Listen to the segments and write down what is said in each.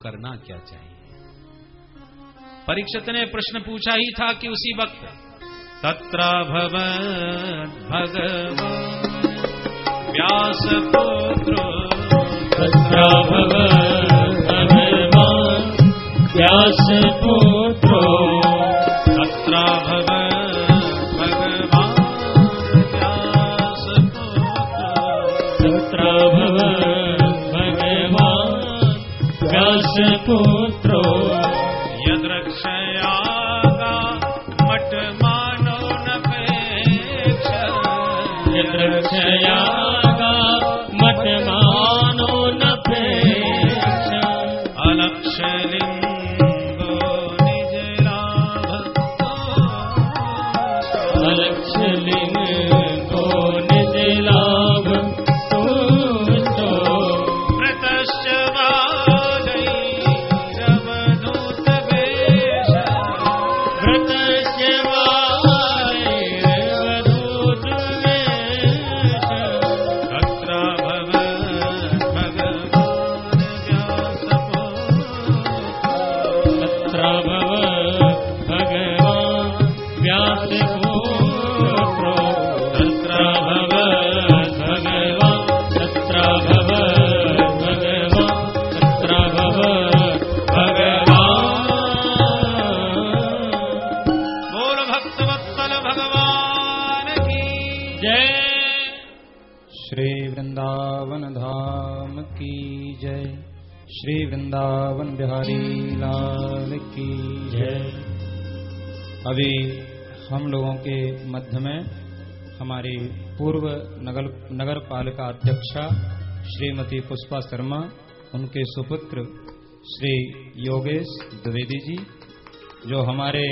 करना क्या चाहिए। परीक्षित ने प्रश्न पूछा ही था कि उसी वक्त तत्राभवत् भगवान् व्यासपुत्रो तत्राभवत् भगवान् व्यासपुत्रो तत्राभवत् भगवान् व्यासपुत्रो तत्राभवत् भगवान् व्यासपुत्रो यद्रक्षयागा मठमानो नपेक्ष यद्रक्षयागा मठमानो नपेक्ष अलक्षलिंगो निजलाभतो अलक्षलिंगो निजलाभतो प्रतश्च श्री वृंदावन बिहारी लाल की जय। अभी हम लोगों के मध्य में हमारी पूर्व नगर पालिका अध्यक्षा श्रीमती पुष्पा शर्मा, उनके सुपुत्र श्री योगेश द्विवेदी जी, जो हमारे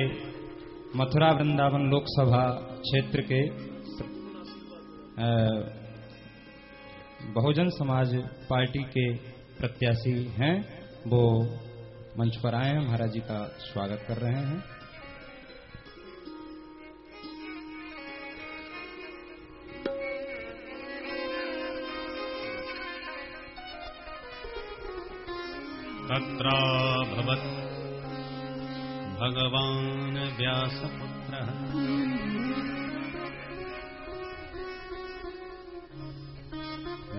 मथुरा वृंदावन लोकसभा क्षेत्र के बहुजन समाज पार्टी के प्रत्याशी हैं, वो मंच पर आए हैं, महाराज जी का स्वागत कर रहे हैं। तत्राभवत् भगवान् व्यासपुत्रः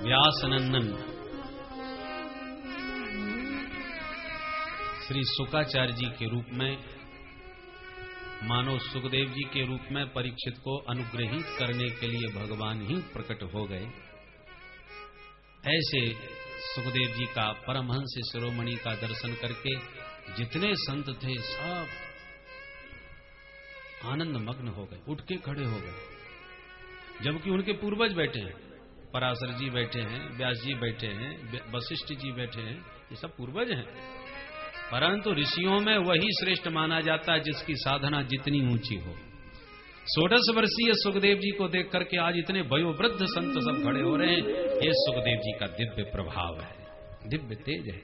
व्यासनंदन श्री शुकाचार्य जी के रूप में, मानो सुखदेव जी के रूप में परीक्षित को अनुग्रहित करने के लिए भगवान ही प्रकट हो गए। ऐसे सुखदेव जी का परमहंस शिरोमणि का दर्शन करके जितने संत थे सब आनंद मग्न हो गए, उठ के खड़े हो गए। जबकि उनके पूर्वज बैठे हैं, पराशर जी बैठे हैं, व्यास जी बैठे हैं, वशिष्ठ जी बैठे हैं, ये सब पूर्वज हैं। परंतु ऋषियों में वही श्रेष्ठ माना जाता है जिसकी साधना जितनी ऊंची हो। 16 वर्षीय सुखदेव जी को देख करके आज इतने वयोवृद्ध संत सब खड़े हो रहे हैं। ये सुखदेव जी का दिव्य प्रभाव है, दिव्य तेज है।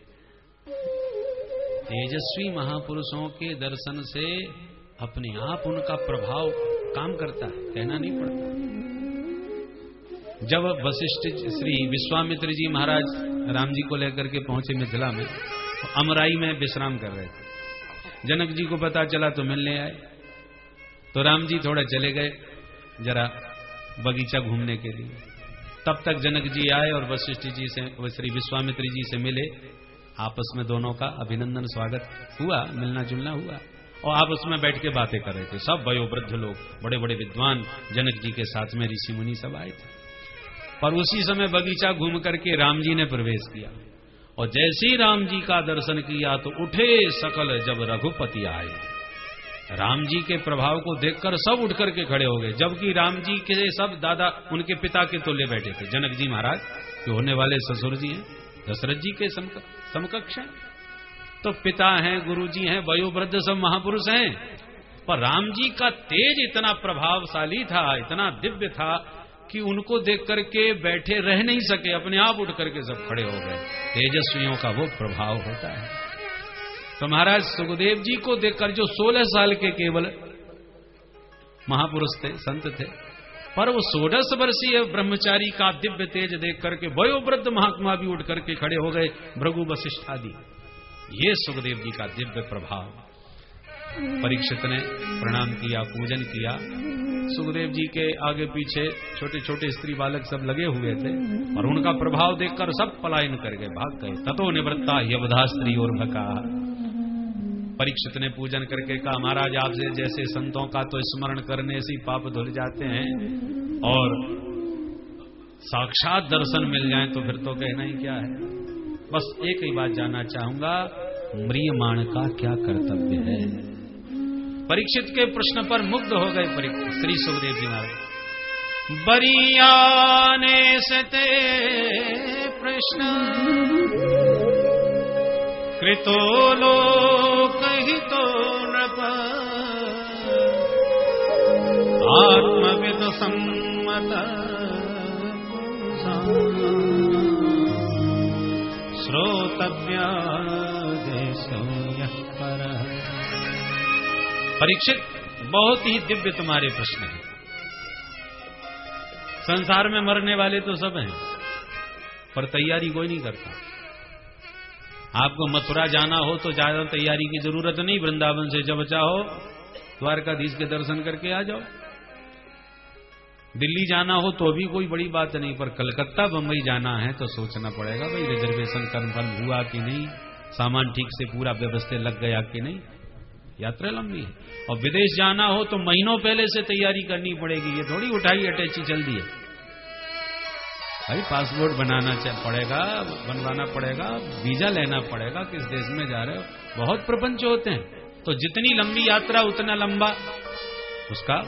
तेजस्वी महापुरुषों के दर्शन से अपने आप उनका प्रभाव काम करता है, कहना नहीं पड़ता। जब वशिष्ठ श्री विश्वामित्र जी महाराज राम जी को लेकर के पहुंचे मिथिला में, अमराई में विश्राम कर रहे थे। जनक जी को पता चला तो मिलने आए, तो राम जी थोड़ा चले गए जरा बगीचा घूमने के लिए। तब तक जनक जी आए और वशिष्ठ जी से, श्री विश्वामित्र जी से मिले। आपस में दोनों का अभिनंदन स्वागत हुआ, मिलना जुलना हुआ और आपस में बैठ के बातें कर रहे थे। सब वयोवृद्ध लोग, बड़े बड़े विद्वान जनक जी के साथ में ऋषि मुनि सब आए थे। पर उसी समय बगीचा घूम करके राम जी ने प्रवेश किया और जैसे ही राम जी का दर्शन किया तो उठे सकल जब रघुपति आए। राम जी के प्रभाव को देखकर सब उठ करके खड़े हो गए। जबकि राम जी के सब दादा उनके पिता के तुल्य बैठे थे। जनक जी महाराज जो होने वाले ससुर जी हैं, दशरथ जी के समकक्ष हैं, तो पिता हैं, गुरु जी हैं, वयोवृद्ध सब महापुरुष हैं। पर राम जी का तेज इतना प्रभावशाली था, इतना दिव्य था कि उनको देख करके बैठे रह नहीं सके, अपने आप उठ करके सब खड़े हो गए। तेजस्वियों का वो प्रभाव होता है। तो महाराज सुखदेव जी को देखकर, जो 16 साल के केवल महापुरुष थे, संत थे, पर वो 16 वर्षीय ब्रह्मचारी का दिव्य तेज देख करके वयोवृद्ध महात्मा भी उठ करके खड़े हो गए, भृगु वशिष्ठ आदि। ये सुखदेव जी का दिव्य प्रभाव। परीक्षित ने प्रणाम किया, पूजन किया। सुखदेव जी के आगे पीछे छोटे छोटे स्त्री बालक सब लगे हुए थे और उनका प्रभाव देखकर सब पलायन कर गए, भाग गए। ततो निवृत्ता यवधा स्त्री और भका। परीक्षित ने पूजन करके कहा, महाराज आपसे जैसे संतों का तो स्मरण करने से ही पाप धुल जाते हैं, और साक्षात दर्शन मिल जाए तो फिर तो कहना ही क्या है। बस एक ही बात जानना चाहूंगा, म्रियमाण का क्या कर्तव्य है। परीक्षित के प्रश्न पर मुग्ध हो गए श्री सुखदेव जी महाराज। बरियाने से ते प्रश्न कृतो लोक हितो नृप आत्मविद सम्मत श्रोतव्या परीक्षित, बहुत ही दिव्य तुम्हारे प्रश्न हैं। संसार में मरने वाले तो सब हैं, पर तैयारी कोई नहीं करता। आपको मथुरा जाना हो तो ज्यादा तैयारी की जरूरत नहीं, वृंदावन से जब चाहो द्वारकाधीश के दर्शन करके आ जाओ। दिल्ली जाना हो तो भी कोई बड़ी बात नहीं, पर कलकत्ता बंबई जाना है तो सोचना पड़ेगा भाई रिजर्वेशन कंफर्म हुआ कि नहीं, सामान ठीक से पूरा व्यवस्था लग गया कि नहीं। यात्रा लंबी है। और विदेश जाना हो तो महीनों पहले से तैयारी करनी पड़ेगी। ये थोड़ी उठाई अटैची चल दी है भाई, पासपोर्ट बनवाना पड़ेगा, वीजा लेना पड़ेगा, किस देश में जा रहे हो, बहुत प्रपंच होते हैं। तो जितनी लंबी यात्रा उतना लंबा उसका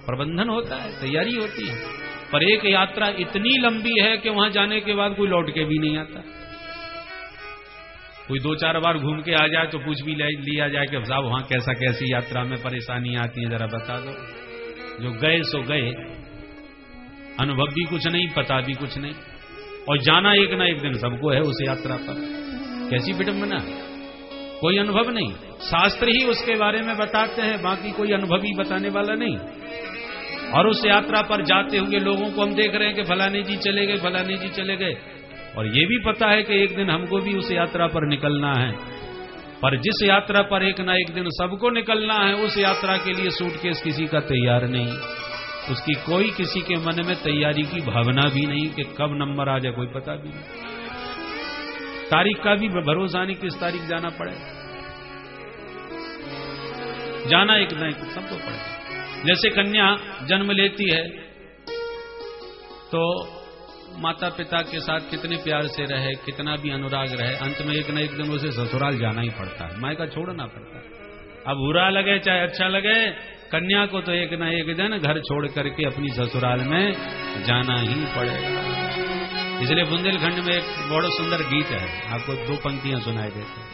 प्रबंधन होता है, तैयारी होती है। पर एक यात्रा इतनी लंबी है कि वहां जाने के बाद कोई लौट के भी नहीं आता। कोई 2-4 बार घूम के आ जाए तो पूछ भी लिया जाए कि साहब वहां कैसी यात्रा में परेशानी आती है, जरा बता दो। जो गए सो गए, अनुभव भी कुछ नहीं, पता भी कुछ नहीं, और जाना एक ना एक दिन सबको है उस यात्रा पर। कैसी विडंबना, कोई अनुभव नहीं। शास्त्र ही उसके बारे में बताते हैं, बाकी कोई अनुभवी बताने वाला नहीं। और उस यात्रा पर जाते हुए लोगों को हम देख रहे हैं कि फलाने जी चले गए, फलाने जी चले गए, और ये भी पता है कि एक दिन हमको भी उस यात्रा पर निकलना है। पर जिस यात्रा पर एक ना एक दिन सबको निकलना है, उस यात्रा के लिए सूटकेस किसी का तैयार नहीं, उसकी कोई किसी के मन में तैयारी की भावना भी नहीं कि कब नंबर आ जाए, कोई पता भी नहीं। तारीख का भी भरोसा नहीं, किस तारीख जाना पड़े। जाना एक ना एक सबको पड़े। जैसे कन्या जन्म लेती है तो माता पिता के साथ कितने प्यार से रहे, कितना भी अनुराग रहे, अंत में एक न एक दिन उसे ससुराल जाना ही पड़ता है, मायका छोड़ना पड़ता है। अब बुरा लगे चाहे अच्छा लगे, कन्या को तो एक न एक दिन घर छोड़ करके अपनी ससुराल में जाना ही पड़ेगा। इसलिए बुंदेलखंड में एक बड़ा सुंदर गीत है, आपको 2 पंक्तियां सुनाई देते हैं।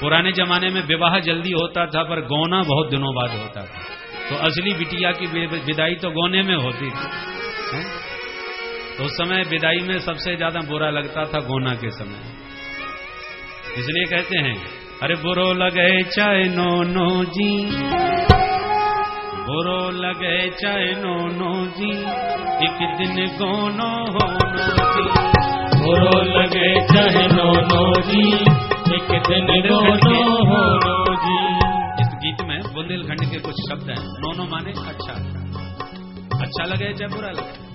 पुराने जमाने में विवाह जल्दी होता था, पर गौना बहुत दिनों बाद होता था। तो असली बिटिया की विदाई तो गौने में होती थी। तो उस समय विदाई में सबसे ज्यादा बुरा लगता था गौना के समय। इसलिए कहते हैं, अरे बुरो लगे चाहे नो जी, बुरो लगे चाहे नो जी, एक दिन गौनो हो नो जी। बुरो लगे चाहे नो जी, एक दिन गौनो हो नो जी। इस गीत में बुंदेलखंड के कुछ शब्द हैं। नो माने अच्छा लगे चाहे बुरा लगे।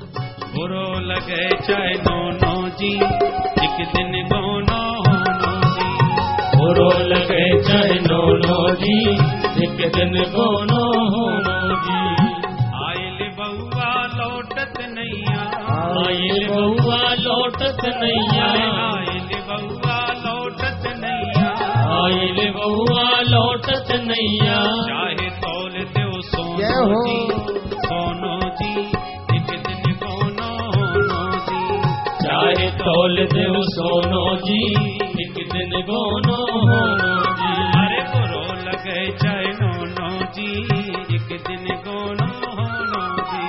बुरो लगे चाहे नो जी, एक दिन गौनो हो नो जी। बुरो लगे चाहे नो जी, एक दिन गौनो हो नो जी। आयल बहुआ लौटत नैया, आयल बहुआ लौटत नैया, आयल बहुआ लौटत नैया, आयल बहुआ लौटत नैया। चाहे तौल दो सोनो जी, एक दिन गौनो हो नो जी। चाहे तौल देव सोनो जी, एक दिन गौनो हो नो जी। अरे बुरो लगे चाहे नो जी, एक दिन गौनो हो नो जी।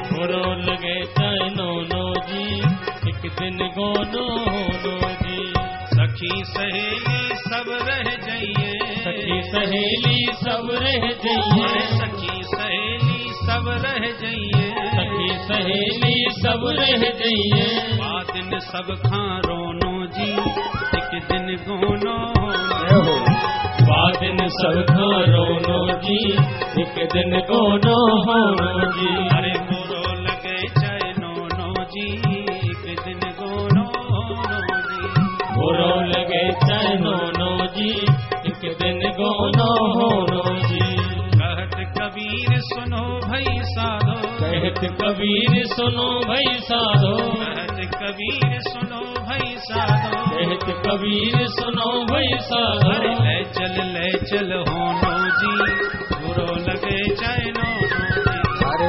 बुरो लगे चाहे नो जी, एक दिन गौनो हो नो जी। सखी सहेली सब रह जाइए, सखी सहेली सब रह जाइए, सखी सहेली सब रह जाइए, सखी सहेली सब रह जाइए। दिन सब खां रोनो जी, एक एक दिन गोनो दिन सबका रोनो जी, एक दिन गोनो होनो जी। अरे गोरो लगे चाहे नोनो जी, एक दिन गोनो होनो जी। गोरो लगे चाहे नोनो जी, एक दिन गोनो होनो जी। कहत कबीर सुनो भई साधो, कहत कबीर सुनो भई साधो, कहत कबीर सुनो भई साधो, कहत कबीर सुनो भई साधो। अरे ले चल होनो जी, गोरो लगे चाहे नोनो जी।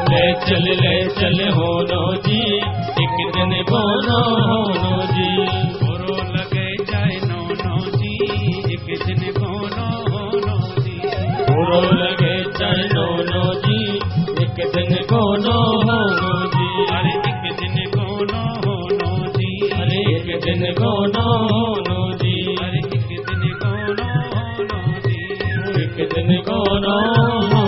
अरे ले चल होनो जी, एक दिन गोनो होनो जी। गोरो लगे चाहे नोनो जी, एक दिन गोनो होनो जी। गोरो लगे चाहे नोनो जी, एक दिन गोनो होनो जी। अरे एक दिन गोनो होनो जी, अरे एक दिन गोनो होनो जी। अरे एक दिन गोनो होनो जी, एक दिन गोनो होनो।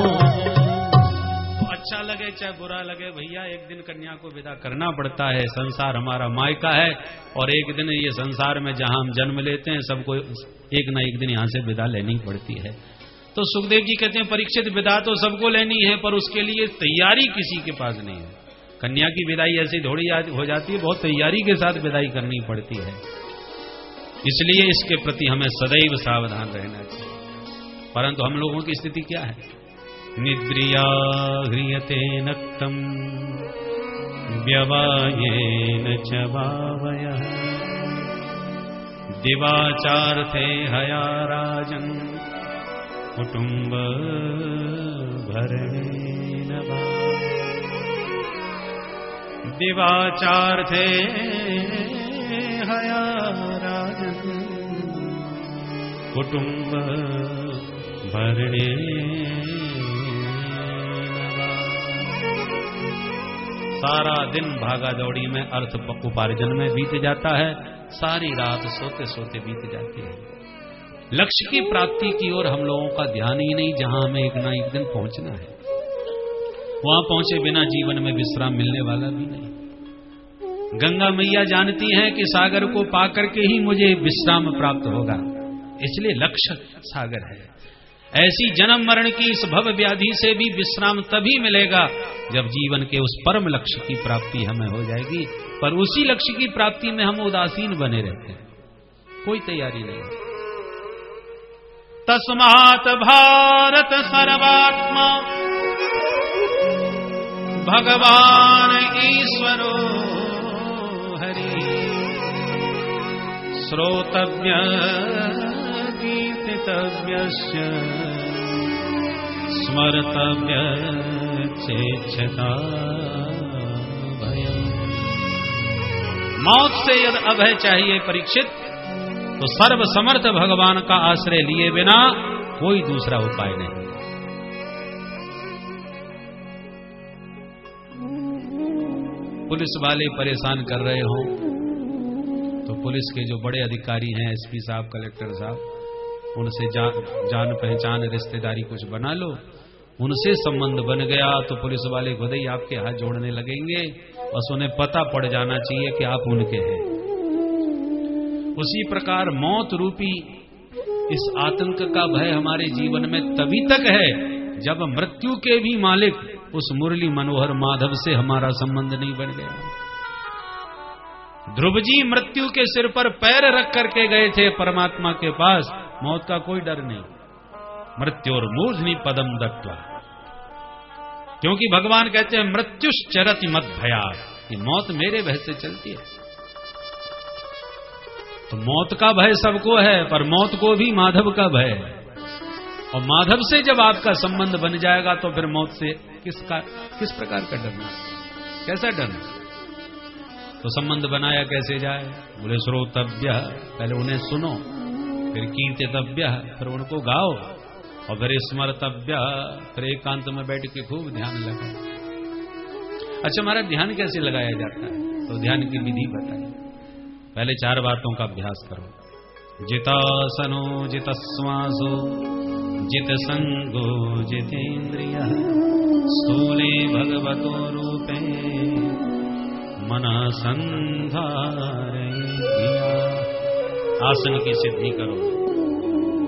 तो अच्छा लगे चाहे बुरा लगे भैया, एक दिन कन्या को विदा करना पड़ता है। संसार हमारा मायका है और एक दिन ये संसार में जहां हम जन्म लेते हैं सबको एक ना एक दिन यहां से विदा लेनी पड़ती है। तो सुखदेव जी कहते हैं परीक्षित विदा तो सबको लेनी है, पर उसके लिए तैयारी किसी के पास नहीं है। कन्या की विदाई ऐसी थोड़ी हो जाती है, बहुत तैयारी के साथ विदाई करनी पड़ती है। इसलिए इसके प्रति हमें सदैव सावधान रहना चाहिए। परंतु हम लोगों की स्थिति क्या है? निद्रिया ह्रियते नक्तम व्यवायेन च वावयः दिवाचार्थे हया राजन् कुटुंब भरेण वा। दिवाचार्थे हया राजन् कुटुंब भरेण वा। सारा दिन भागा दौड़ी में अर्थ उपार्जन में बीत जाता है, सारी रात सोते सोते बीत जाती है। लक्ष्य की प्राप्ति की ओर हम लोगों का ध्यान ही नहीं, जहां हमें एक ना एक दिन पहुंचना है। वहां पहुंचे बिना जीवन में विश्राम मिलने वाला भी नहीं। गंगा मैया जानती हैं कि सागर को पाकर के ही मुझे विश्राम प्राप्त होगा, इसलिए लक्ष्य सागर है। ऐसी जन्म मरण की इस भव व्याधि से भी विश्राम तभी मिलेगा जब जीवन के उस परम लक्ष्य की प्राप्ति हमें हो जाएगी। पर उसी लक्ष्य की प्राप्ति में हम उदासीन बने रहते हैं, कोई तैयारी नहीं। तस्मात् भारत सर्वात्मा भगवान ईश्वरो हरि श्रोतव्य कीर्तितव्यस्य स्मर्तव्य चेच्छता भयम्। मौत से यदि अभय चाहिए परीक्षित, तो सर्व समर्थ भगवान का आश्रय लिए बिना कोई दूसरा उपाय नहीं। पुलिस वाले परेशान कर रहे हो तो पुलिस के जो बड़े अधिकारी हैं, एसपी साहब, कलेक्टर साहब, उनसे जान पहचान रिश्तेदारी कुछ बना लो। उनसे संबंध बन गया तो पुलिस वाले खुद ही आपके हाथ जोड़ने लगेंगे। बस उन्हें पता पड़ जाना चाहिए कि आप उनके हैं। उसी प्रकार मौत रूपी इस आतंक का भय हमारे जीवन में तभी तक है जब मृत्यु के भी मालिक उस मुरली मनोहर माधव से हमारा संबंध नहीं बन गया। ध्रुव जी मृत्यु के सिर पर पैर रख करके गए थे परमात्मा के पास, मौत का कोई डर नहीं। मृत्योर्मूर्ध्नि पदम दत्वा, क्योंकि भगवान कहते हैं मृत्युश्चरति मद भयात्, ये मौत मेरे भय से चलती है। तो मौत का भय सबको है, पर मौत को भी माधव का भय है। और माधव से जब आपका संबंध बन जाएगा तो फिर मौत से किस प्रकार का डरना, कैसा डरना? तो संबंध बनाया कैसे जाए? बोले श्रोतव्य, पहले उन्हें सुनो, फिर कीर्तितव्य, फिर उनको गाओ, और फिर स्मर्तव्य, फिर एकांत में बैठ के खूब ध्यान लगाओ। अच्छा, हमारा ध्यान कैसे लगाया जाता है? तो ध्यान की विधि बताइए। पहले 4 बातों का अभ्यास करो। जितासनो जितश्वासो जित संगो जितेन्द्रियः स्थूले भगवतो रूपे मनः संधारय। आसन की सिद्धि करो,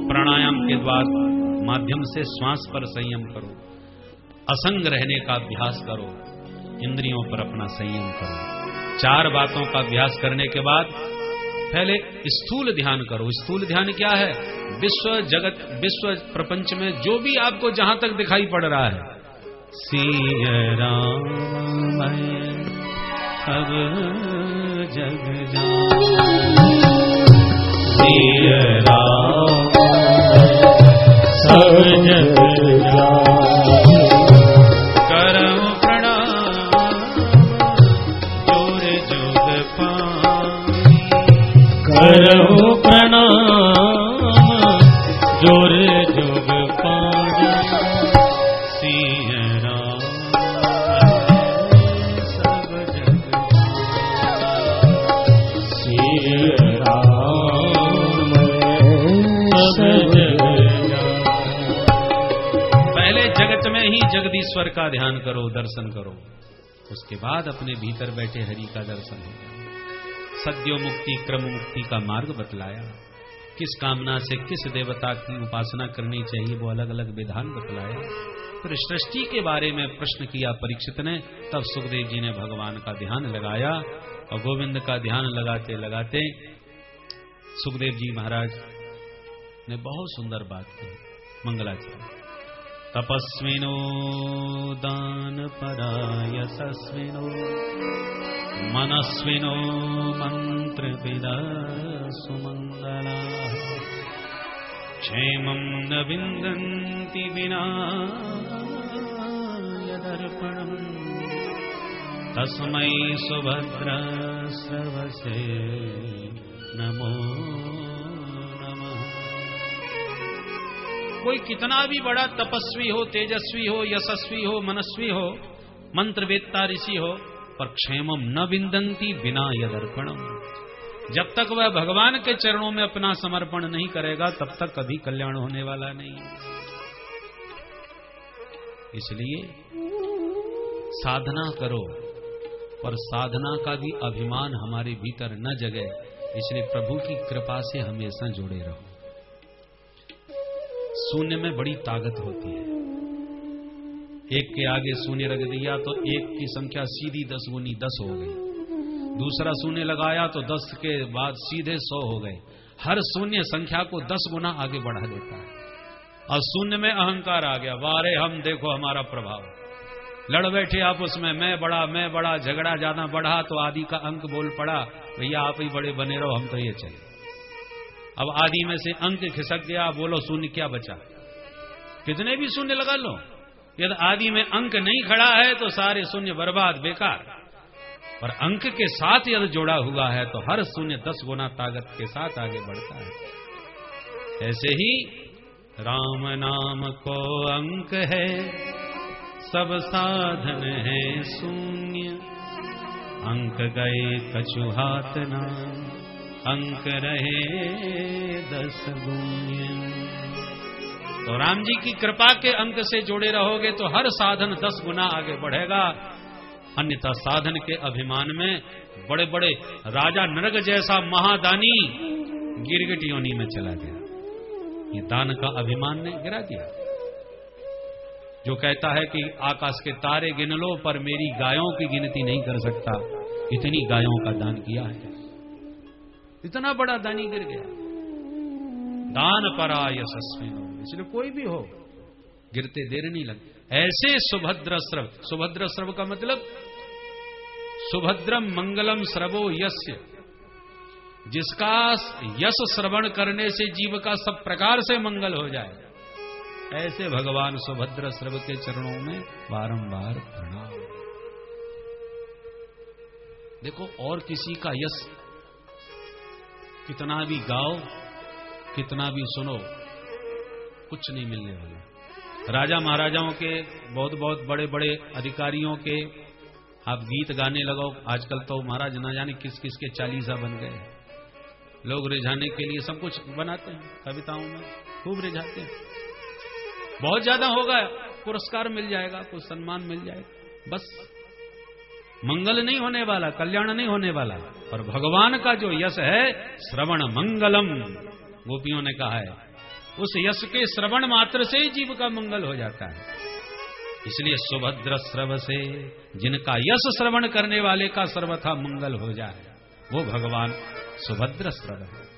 प्राणायाम के द्वारा माध्यम से श्वास पर संयम करो, असंग रहने का अभ्यास करो, इंद्रियों पर अपना संयम करो। 4 बातों का अभ्यास करने के बाद पहले स्थूल ध्यान करो। स्थूल ध्यान क्या है? विश्व जगत, विश्व प्रपंच में जो भी आपको जहां तक दिखाई पड़ रहा है, सिय राम सब जग जान, सिय राम सब जग जान, करम प्रणाम जोर जोग पाई, करहु प्रणाम जोर जोग पाई, सिय राम सब जग जान, सिय राम सब जग जान। पहले जगत में ही जगदीश्वर का ध्यान करो, दर्शन करो, उसके बाद अपने भीतर बैठे हरि का दर्शन होगा। सद्यो मुक्ति क्रम मुक्ति का मार्ग बतलाया, किस कामना से किस देवता की उपासना करनी चाहिए वो अलग अलग विधान बतलाया। फिर सृष्टि के बारे में प्रश्न किया परीक्षित ने, तब सुखदेव जी ने भगवान का ध्यान लगाया और गोविंद का ध्यान लगाते लगाते सुखदेव जी महाराज ने बहुत सुंदर बात कही, मंगलाचरण। तपस्विनो दान परायशस्विनो मनस्विनो मंत्र विदा सुमंगला, क्षेमं न विन्दन्ति विना यदर्पणम्, तस्मै सुभद्रा श्रवसे नमो नमः। कोई कितना भी बड़ा तपस्वी हो, तेजस्वी हो, यशस्वी हो, मनस्वी हो, मंत्रवेत्ता ऋषि हो, पर क्षेमम न विन्दन्ति बिना यदर्पणम, जब तक वह भगवान के चरणों में अपना समर्पण नहीं करेगा तब तक कभी कल्याण होने वाला नहीं। इसलिए साधना करो, पर साधना का भी अभिमान हमारे भीतर न जगे, इसलिए प्रभु की कृपा से हमेशा जुड़े रहो। शून्य में बड़ी ताकत होती है। एक के आगे शून्य रख दिया तो एक की संख्या सीधी 10 गुनी 10 हो गई, दूसरा शून्य लगाया तो 10 के बाद सीधे 100 हो गए। हर शून्य संख्या को 10 गुना आगे बढ़ा देता है। और शून्य में अहंकार आ गया, वारे हम देखो हमारा प्रभाव, लड़ बैठे आपस में, मैं बड़ा, झगड़ा ज्यादा बढ़ा तो आदि का अंक बोल पड़ा, भैया आप ही बड़े बने रहो, हम तो ये चाहिए। अब आदि में से अंक खिसक गया, बोलो शून्य क्या बचा? कितने भी शून्य लगा लो, यदि आदि में अंक नहीं खड़ा है तो सारे शून्य बर्बाद, बेकार। और अंक के साथ यदि जोड़ा हुआ है तो हर शून्य 10 गुना ताकत के साथ आगे बढ़ता है। ऐसे ही राम नाम को अंक है, सब साधन है शून्य, अंक गए कछु हाथ ना, अंक रहे 10 गुण्य। तो राम जी की कृपा के अंक से जुड़े रहोगे तो हर साधन 10 गुना आगे बढ़ेगा, अन्यथा साधन के अभिमान में बड़े बड़े राजा नरक जैसा महादानी गिरगिट योनि में चला गया। ये दान का अभिमान ने गिरा दिया। जो कहता है कि आकाश के तारे गिन लो पर मेरी गायों की गिनती नहीं कर सकता, इतनी गायों का दान किया है, इतना बड़ा दानी गिर गया। दान परायशस्विनो, इसलिए कोई भी हो गिरते देर नहीं लगती। ऐसे सुभद्र स्रव, सुभद्र स्रव का मतलब सुभद्रम मंगलम स्रवो यस्य, जिसका यश श्रवण करने से जीव का सब प्रकार से मंगल हो जाए, ऐसे भगवान सुभद्र स्रव के चरणों में बारंबार प्रणाम। देखो, और किसी का यश कितना भी गाओ, कितना भी सुनो, कुछ नहीं मिलने वाला। राजा महाराजाओं के, बहुत बहुत बड़े बड़े अधिकारियों के आप गीत गाने लगो, आजकल तो महाराज ना जाने किस किस के चालीसा बन गए। लोग रिझाने के लिए सब कुछ बनाते हैं, कविताओं में खूब रिझाते हैं। बहुत ज्यादा होगा, पुरस्कार मिल जाएगा, कुछ सम्मान मिल जाएगा, बस मंगल नहीं होने वाला, कल्याण नहीं होने वाला। और भगवान का जो यश है श्रवण मंगलम, गोपियों ने कहा है, उस यश के श्रवण मात्र से ही जीव का मंगल हो जाता है। इसलिए सुभद्र श्रव से, जिनका यश श्रवण करने वाले का सर्वथा मंगल हो जाए, वो भगवान सुभद्र श्रव है।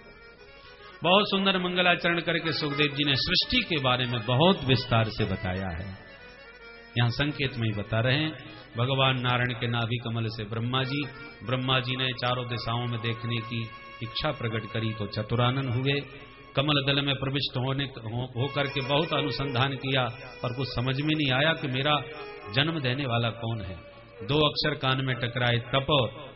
बहुत सुंदर मंगलाचरण करके सुखदेव जी ने सृष्टि के बारे में बहुत विस्तार से बताया है। यहां संकेत में ही बता रहे हैं, भगवान नारायण के नाभि कमल से ब्रह्मा जी ने चारों दिशाओं में देखने की इच्छा प्रकट करी तो चतुरानन हुए। कमल दल में प्रविष्ट होकर के बहुत अनुसंधान किया, पर कुछ समझ में नहीं आया कि मेरा जन्म देने वाला कौन है। 2 अक्षर कान में टकराए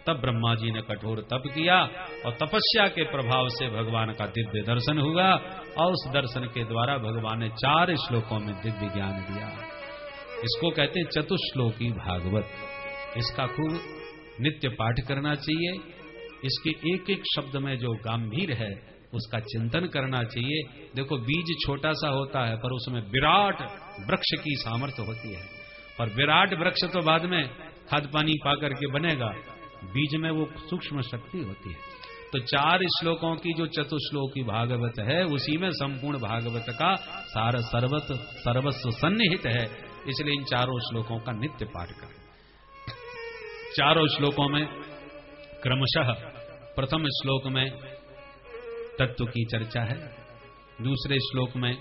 तब ब्रह्मा जी ने कठोर तप किया और तपस्या के प्रभाव से भगवान का दिव्य दर्शन हुआ, और उस दर्शन के द्वारा भगवान ने 4 श्लोकों में दिव्य ज्ञान दिया। इसको कहते हैं चतुश्लोकी भागवत। इसका खूब नित्य पाठ करना चाहिए। इसके एक एक शब्द में जो गंभीर है उसका चिंतन करना चाहिए। देखो, बीज छोटा सा होता है पर उसमें विराट वृक्ष की सामर्थ्य होती है, और विराट वृक्ष तो बाद में खाद पानी पा करके बनेगा, बीज में वो सूक्ष्म शक्ति होती है। तो 4 श्लोकों की जो चतुश्लोकी भागवत है, उसी में संपूर्ण भागवत का सार सर्वस्व सन्निहित है। इसलिए इन 4 श्लोकों का नित्य पाठ करें। 4 श्लोकों में क्रमशः प्रथम श्लोक में तत्व की चर्चा है, दूसरे श्लोक में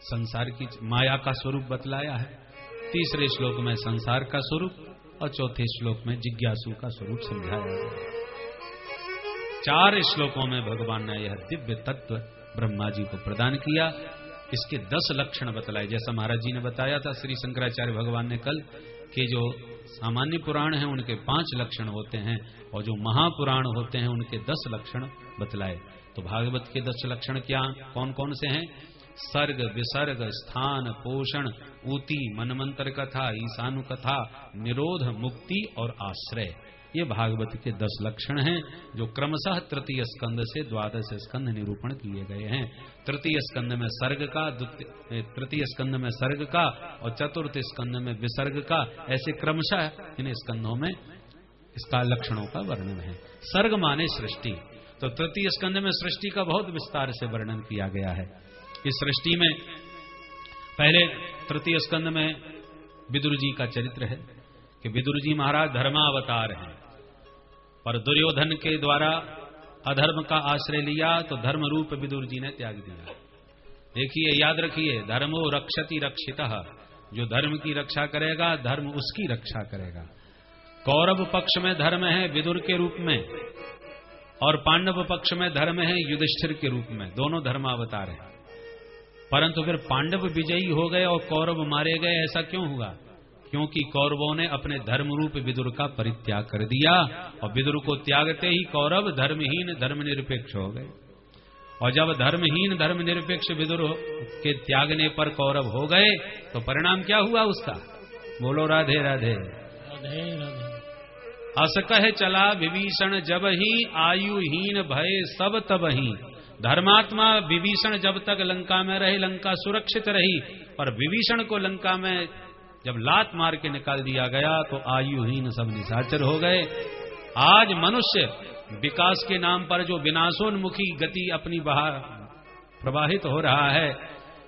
संसार की माया का स्वरूप बतलाया है, तीसरे श्लोक में संसार का स्वरूप, और चौथे श्लोक में जिज्ञासु का स्वरूप समझाया है। 4 श्लोकों में भगवान ने यह दिव्य तत्व ब्रह्मा जी को प्रदान किया। इसके 10 लक्षण बतलाए, जैसा महाराज जी ने बताया था श्री शंकराचार्य भगवान ने कल, कि जो सामान्य पुराण हैं उनके 5 लक्षण होते हैं, और जो महापुराण होते हैं उनके 10 लक्षण बतलाए। तो भागवत के 10 लक्षण क्या कौन कौन से हैं? सर्ग, विसर्ग, स्थान, पोषण, ऊति, मनमंत्र कथा, ईशानु कथा, निरोध, मुक्ति और आश्रय। ये भागवत के 10 लक्षण हैं, जो क्रमशः तृतीय स्कंद से 12 स्कंद निरूपण किए गए हैं। तृतीय स्कंद में सर्ग का, तृतीय स्कंद में सर्ग का, और चतुर्थ स्कंद में विसर्ग का, ऐसे क्रमशः इन स्कंदों में इसका लक्षणों का वर्णन है। सर्ग माने सृष्टि, तो तृतीय स्कंद में सृष्टि का बहुत विस्तार से वर्णन किया गया है। इस सृष्टि में पहले तृतीय स्कंद में विदुर जी का चरित्र है कि विदुर जी महाराज धर्मावतार हैं, पर दुर्योधन के द्वारा अधर्म का आश्रय लिया तो धर्म रूप विदुर जी ने त्याग दिया। देखिए, याद रखिए, धर्मो रक्षति रक्षितः, जो धर्म की रक्षा करेगा धर्म उसकी रक्षा करेगा। कौरव पक्ष में धर्म है विदुर के रूप में, और पांडव पक्ष में धर्म है युधिष्ठिर के रूप में, दोनों धर्मावतार हैं। परंतु फिर पांडव विजयी हो गए और कौरव मारे गए, ऐसा क्यों हुआ? क्योंकि कौरवों ने अपने धर्म रूप विदुर का परित्याग कर दिया, और विदुर को त्यागते ही कौरव धर्महीन धर्मनिरपेक्ष हो गए। और जब धर्महीन धर्मनिरपेक्ष विदुर के त्यागने पर कौरव हो गए तो परिणाम क्या हुआ उसका? बोलो राधे राधे। राधे राधे। अस कह चला विभीषण जब ही, आयुहीन भय सब तब ही। धर्मात्मा विभीषण जब तक लंका में रहे, लंका सुरक्षित रही, पर विभीषण को लंका में जब लात मार के निकाल दिया गया तो आयुहीन सब निशाचर हो गए। आज मनुष्य विकास के नाम पर जो विनाशोन्मुखी गति अपनी प्रवाहित हो रहा है,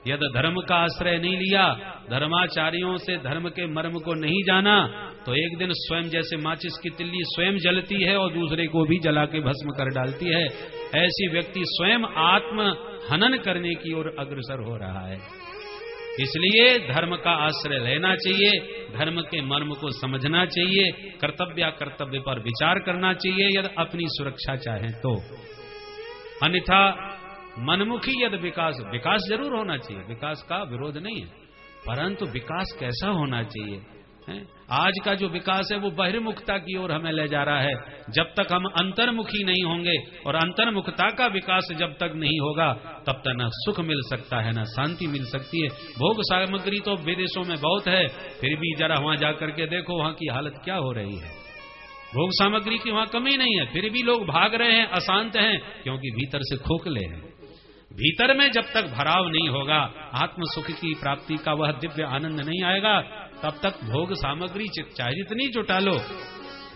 यदि धर्म का आश्रय नहीं लिया, धर्माचार्यों से धर्म के मर्म को नहीं जाना, तो एक दिन स्वयं जैसे माचिस की तिल्ली स्वयं जलती है और दूसरे को भी जला के भस्म कर डालती है, ऐसी व्यक्ति स्वयं आत्म हनन करने की ओर अग्रसर हो रहा है। इसलिए धर्म का आश्रय लेना चाहिए, धर्म के मर्म को समझना चाहिए, कर्तव्य पर विचार करना चाहिए यदि अपनी सुरक्षा चाहें तो। अन्यथा मनमुखी यदि विकास जरूर होना चाहिए, विकास का विरोध नहीं है, परंतु विकास कैसा होना चाहिए है? आज का जो विकास है वो बहिर्मुखता की ओर हमें ले जा रहा है। जब तक हम अंतर्मुखी नहीं होंगे और अंतर्मुखता का विकास जब तक नहीं होगा, तब तक न सुख मिल सकता है न शांति मिल सकती है। भोग सामग्री तो विदेशों में बहुत है, फिर भी जरा वहां जाकर के देखो वहां की हालत क्या हो रही है। भोग सामग्री की वहां कमी नहीं है, फिर भी लोग भाग रहे हैं, अशांत हैं, क्योंकि भीतर से खोखले हैं। भीतर में जब तक भराव नहीं होगा, आत्म सुख की प्राप्ति का वह दिव्य आनंद नहीं आएगा, तब तक भोग सामग्री चाहे जितनी जुटा लो,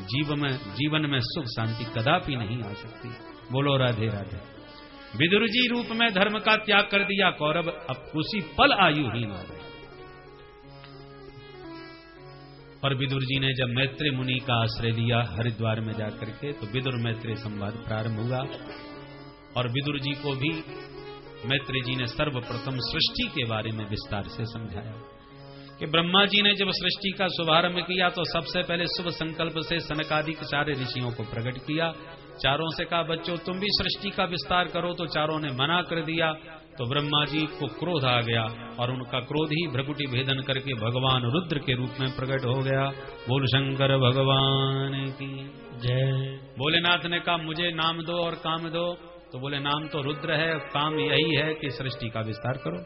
जीवन में सुख शांति कदापि नहीं आ सकती। बोलो राधे राधे। विदुर जी रूप में धर्म का त्याग कर दिया कौरव, अब उसी पल आयुहीन हो गए। और विदुर जी ने जब मैत्रेय मुनि का आश्रय लिया हरिद्वार में जाकर के, तो विदुर मैत्रेय संवाद प्रारंभ हुआ। और विदुर जी को भी मैत्रेय जी ने सर्वप्रथम सृष्टि के बारे में विस्तार से समझाया कि ब्रह्मा जी ने जब सृष्टि का शुभारंभ किया तो सबसे पहले शुभ संकल्प से सनकादिक सारे ऋषियों को प्रकट किया। चारों से कहा बच्चों तुम भी सृष्टि का विस्तार करो, तो चारों ने मना कर दिया। तो ब्रह्मा जी को क्रोध आ गया और उनका क्रोध ही भ्रकुटी भेदन करके भगवान रुद्र के रूप में प्रकट हो गया। बोल शंकर भगवान की जय। भोलेनाथ ने कहा मुझे नाम दो और काम दो, तो बोले नाम तो रुद्र है, काम यही है कि सृष्टि का विस्तार करो।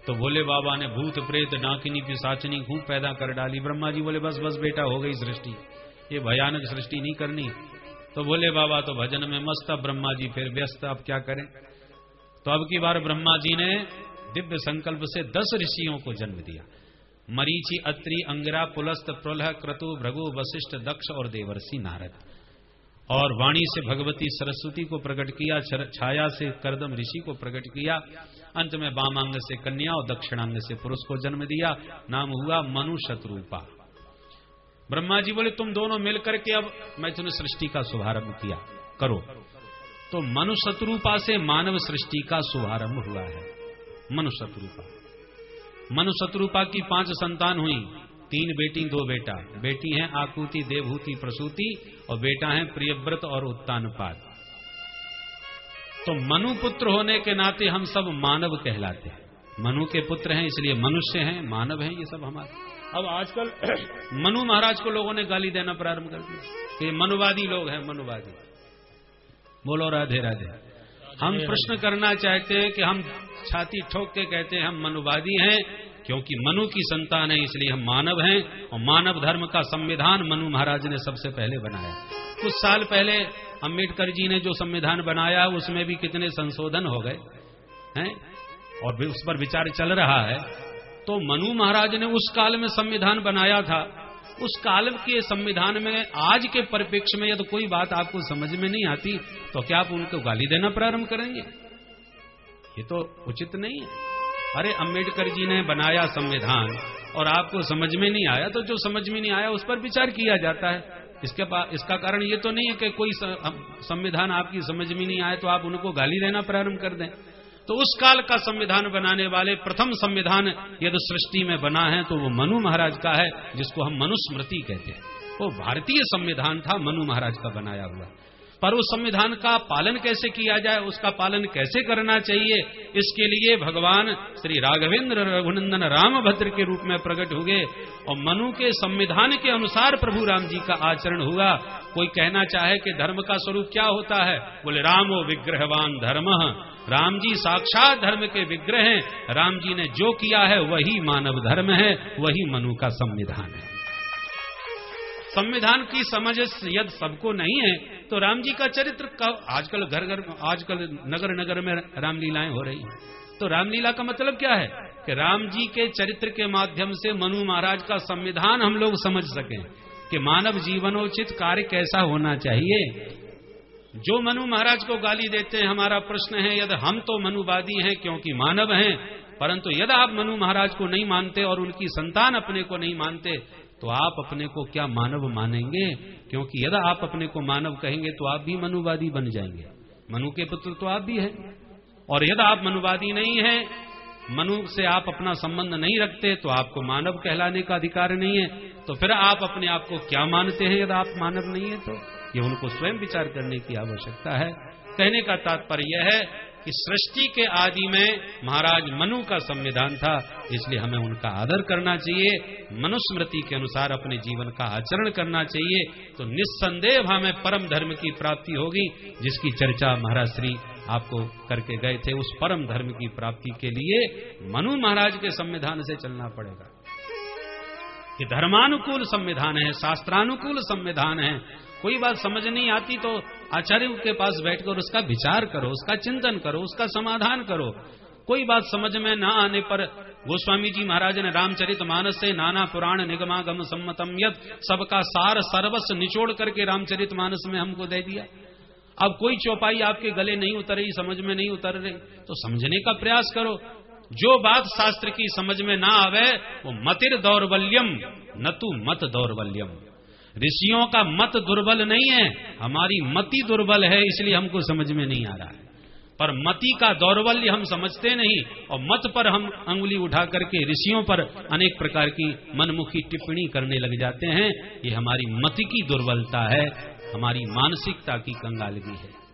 तो भोले बाबा ने भूत प्रेत डाकिनी पिशाचिनी खूब पैदा कर डाली। ब्रह्मा जी बोले बस बस बेटा हो गई सृष्टि, ये भयानक सृष्टि नहीं करनी। तो भोले बाबा तो भजन में मस्त, अब ब्रह्मा जी फिर व्यस्त, अब क्या करें। तो अब की बार ब्रह्मा जी ने दिव्य संकल्प से 10 ऋषियों को जन्म दिया। मरीचि, अत्रि, अंगिरा, पुलस्त, प्रलह, क्रतु, भृगु, वशिष्ठ, दक्ष और देवर्षि नारद। और वाणी से भगवती सरस्वती को प्रकट किया, छाया से कर्दम ऋषि को प्रकट किया, अंत में वामांग से कन्या और दक्षिणांग से पुरुष को जन्म दिया। नाम हुआ मनु शत्रुपा। ब्रह्मा जी बोले तुम दोनों मिलकर के अब मैं तुम्हें सृष्टि का शुभारंभ किया करो। तो मनु शत्रुपा से मानव सृष्टि का शुभारंभ हुआ है। मनु शत्रुपा की 5 संतान हुई, 3 बेटी 2 बेटा। बेटी हैं आकुति, देवहूति, प्रसूति और बेटा है प्रियव्रत और उत्तानपाद। तो मनु पुत्र होने के नाते हम सब मानव कहलाते हैं। मनु के पुत्र हैं इसलिए मनुष्य हैं, मानव हैं ये सब हमारे। अब आजकल मनु महाराज को लोगों ने गाली देना प्रारंभ कर दिया कि मनुवादी लोग हैं, मनुवादी। बोलो राधे राधे। हम प्रश्न करना चाहते हैं कि हम छाती ठोक के कहते हैं हम मनुवादी हैं, क्योंकि मनु की संतान है इसलिए हम मानव हैं। और मानव धर्म का संविधान मनु महाराज ने सबसे पहले बनाया। कुछ साल पहले अम्बेडकर जी ने जो संविधान बनाया उसमें भी कितने संशोधन हो गए हैं और उस पर विचार चल रहा है। तो मनु महाराज ने उस काल में संविधान बनाया था। उस काल के संविधान में आज के परिप्रेक्ष्य में यदि कोई बात आपको समझ में नहीं आती तो क्या आप उनको गाली देना प्रारंभ करेंगे? ये तो उचित नहीं है। अरे अम्बेडकर जी ने बनाया संविधान और आपको समझ में नहीं आया तो जो समझ में नहीं आया उस पर विचार किया जाता है। इसका कारण ये तो नहीं है कि कोई संविधान आपकी समझ में नहीं आए तो आप उनको गाली देना प्रारंभ कर दें। तो उस काल का संविधान बनाने वाले प्रथम संविधान यदि सृष्टि में बना है तो वो मनु महाराज का है, जिसको हम मनुस्मृति कहते हैं। वो भारतीय संविधान था, मनु महाराज का बनाया हुआ। पर उस संविधान का पालन कैसे किया जाए, उसका पालन कैसे करना चाहिए, इसके लिए भगवान श्री राघवेंद्र रघुनंदन रामभद्र के रूप में प्रकट हुए और मनु के संविधान के अनुसार प्रभु राम जी का आचरण हुआ। कोई कहना चाहे कि धर्म का स्वरूप क्या होता है, बोले रामो विग्रहवान धर्मः, राम जी साक्षात धर्म के विग्रह हैं। राम जी ने जो किया है वही मानव धर्म है, वही मनु का संविधान है। संविधान की समझ यदि सबको नहीं है तो राम जी का चरित्र का आजकल नगर नगर में रामलीलाएं हो रही हैं। तो रामलीला का मतलब क्या है कि राम जी के चरित्र के माध्यम से मनु महाराज का संविधान हम लोग समझ सकें कि मानव जीवनोचित कार्य कैसा होना चाहिए। जो मनु महाराज को गाली देते हैं, हमारा प्रश्न है यदि हम तो मनुवादी हैं क्योंकि मानव हैं, परंतु यदि आप मनु महाराज को नहीं मानते और उनकी संतान अपने को नहीं मानते तो आप अपने को क्या मानव मानेंगे? क्योंकि यदि आप अपने को मानव कहेंगे तो आप भी मनुवादी बन जाएंगे। मनु के पुत्र तो आप भी हैं। और यदि आप मनुवादी नहीं हैं, मनु से आप अपना संबंध नहीं रखते तो आपको मानव कहलाने का अधिकार नहीं है। तो फिर आप अपने आप को क्या मानते हैं यदि आप मानव नहीं है? तो ये उनको स्वयं विचार करने की आवश्यकता है। कहने का तात्पर्य यह है कि सृष्टि के आदि में महाराज मनु का संविधान था, इसलिए हमें उनका आदर करना चाहिए, मनुस्मृति के अनुसार अपने जीवन का आचरण करना चाहिए। तो निस्संदेह हमें परम धर्म की प्राप्ति होगी, जिसकी चर्चा महाराज श्री आपको करके गए थे। उस परम धर्म की प्राप्ति के लिए मनु महाराज के संविधान से चलना पड़ेगा। ये धर्मानुकूल संविधान है, शास्त्रानुकूल संविधान है। कोई बात समझ नहीं आती तो आचार्यों के पास बैठकर उसका विचार करो, उसका चिंतन करो, उसका समाधान करो। कोई बात समझ में ना आने पर गोस्वामी जी महाराज ने रामचरितमानस से नाना पुराण निगमागम सम्मतम यद सबका सार सर्वस्व निचोड़ करके रामचरितमानस में हमको दे दिया। अब कोई चौपाई आपके गले नहीं उतर रही, समझ में नहीं उतर रही, तो समझने का प्रयास करो। जो बात शास्त्र की समझ में ना आवे वो मतिर दौर्बल्यम न तू मत दौर्बल्यम। ऋषियों का मत दुर्बल नहीं है, हमारी मति दुर्बल है, इसलिए हमको समझ में नहीं आ रहा है। पर मति का दौर्बल्य हम समझते नहीं और मत पर हम अंगुली उठा करके ऋषियों पर अनेक प्रकार की मनमुखी टिप्पणी करने लग जाते हैं। ये हमारी मति की दुर्बलता है, हमारी मानसिकता की कंगालगी है।